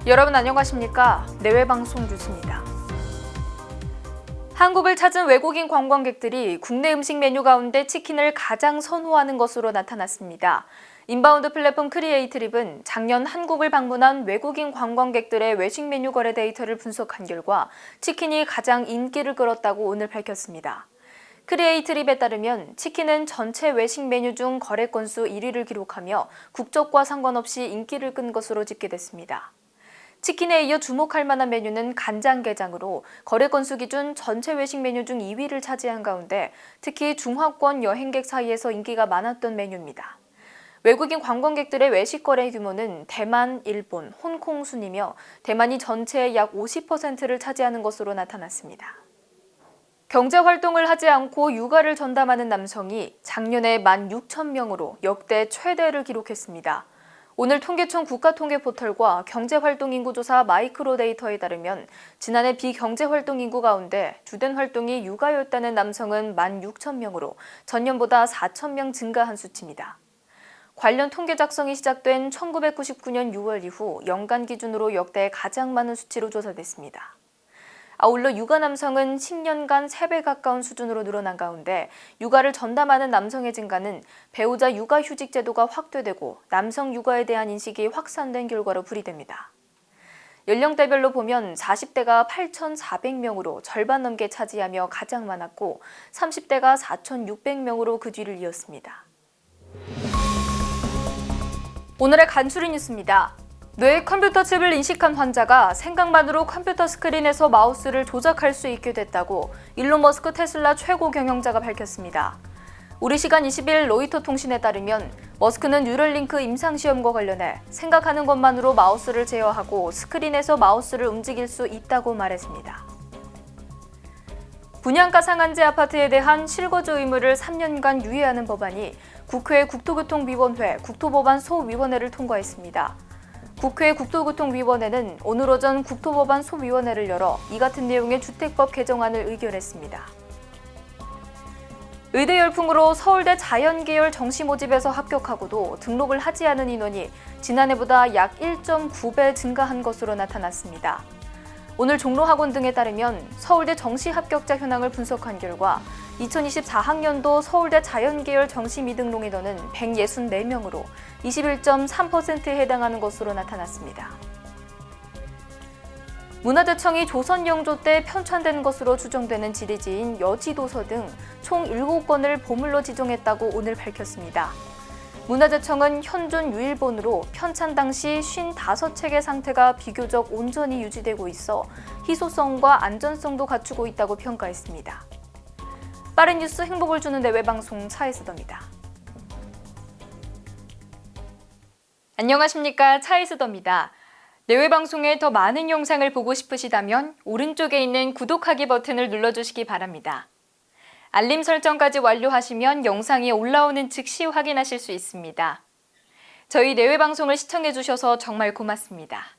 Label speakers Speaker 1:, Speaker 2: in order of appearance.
Speaker 1: 여러분 안녕하십니까? 내외방송 뉴스입니다. 한국을 찾은 외국인 관광객들이 국내 음식 메뉴 가운데 치킨을 가장 선호하는 것으로 나타났습니다. 인바운드 플랫폼 크리에이트립은 작년 한국을 방문한 외국인 관광객들의 외식 메뉴 거래 데이터를 분석한 결과 치킨이 가장 인기를 끌었다고 오늘 밝혔습니다. 크리에이트립에 따르면 치킨은 전체 외식 메뉴 중 거래 건수 1위를 기록하며 국적과 상관없이 인기를 끈 것으로 집계됐습니다. 치킨에 이어 주목할 만한 메뉴는 간장게장으로 거래 건수 기준 전체 외식 메뉴 중 2위를 차지한 가운데 특히 중화권 여행객 사이에서 인기가 많았던 메뉴입니다. 외국인 관광객들의 외식 거래 규모는 대만, 일본, 홍콩 순이며 대만이 전체의 약 50%를 차지하는 것으로 나타났습니다. 경제활동을 하지 않고 육아를 전담하는 남성이 작년에 16,000명으로 역대 최대를 기록했습니다. 오늘 통계청 국가통계포털과 경제활동인구조사 마이크로데이터에 따르면 지난해 비경제활동 인구 가운데 주된 활동이 육아였다는 남성은 16,000명으로 전년보다 4,000명 증가한 수치입니다. 관련 통계 작성이 시작된 1999년 6월 이후 연간 기준으로 역대 가장 많은 수치로 조사됐습니다. 아울러 육아 남성은 10년간 3배 가까운 수준으로 늘어난 가운데 육아를 전담하는 남성의 증가는 배우자 육아휴직 제도가 확대되고 남성 육아에 대한 인식이 확산된 결과로 풀이됩니다. 연령대별로 보면 40대가 8,400명으로 절반 넘게 차지하며 가장 많았고 30대가 4,600명으로 그 뒤를 이었습니다. 오늘의 간추린 뉴스입니다. 뇌 컴퓨터 칩을 인식한 환자가 생각만으로 컴퓨터 스크린에서 마우스를 조작할 수 있게 됐다고 일론 머스크 테슬라 최고 경영자가 밝혔습니다. 우리 시간 20일 로이터 통신에 따르면 머스크는 뉴럴링크 임상시험과 관련해 생각하는 것만으로 마우스를 제어하고 스크린에서 마우스를 움직일 수 있다고 말했습니다. 분양가 상한제 아파트에 대한 실거주 의무를 3년간 유예하는 법안이 국회 국토교통위원회 국토법안 소위원회를 통과했습니다. 국회 국토교통위원회는 오늘 오전 국토법안 소위원회를 열어 이 같은 내용의 주택법 개정안을 의결했습니다. 의대 열풍으로 서울대 자연계열 정시 모집에서 합격하고도 등록을 하지 않은 인원이 지난해보다 약 1.9배 증가한 것으로 나타났습니다. 오늘 종로학원 등에 따르면 서울대 정시 합격자 현황을 분석한 결과 2024학년도 서울대 자연계열 정시 미등록 인원은 164명으로 21.3%에 해당하는 것으로 나타났습니다. 문화재청이 조선 영조 때 편찬된 것으로 추정되는 지리지인 여지도서 등 총 7건을 보물로 지정했다고 오늘 밝혔습니다. 문화재청은 현존 유일본으로 편찬 당시 55책의 상태가 비교적 온전히 유지되고 있어 희소성과 안전성도 갖추고 있다고 평가했습니다. 빠른 뉴스 행복을 주는 내외방송 차이스더입니다. 안녕하십니까, 차이스더입니다. 내외방송의 더 많은 영상을 보고 싶으시다면 오른쪽에 있는 구독하기 버튼을 눌러주시기 바랍니다. 알림 설정까지 완료하시면 영상이 올라오는 즉시 확인하실 수 있습니다. 저희 내외방송을 시청해주셔서 정말 고맙습니다.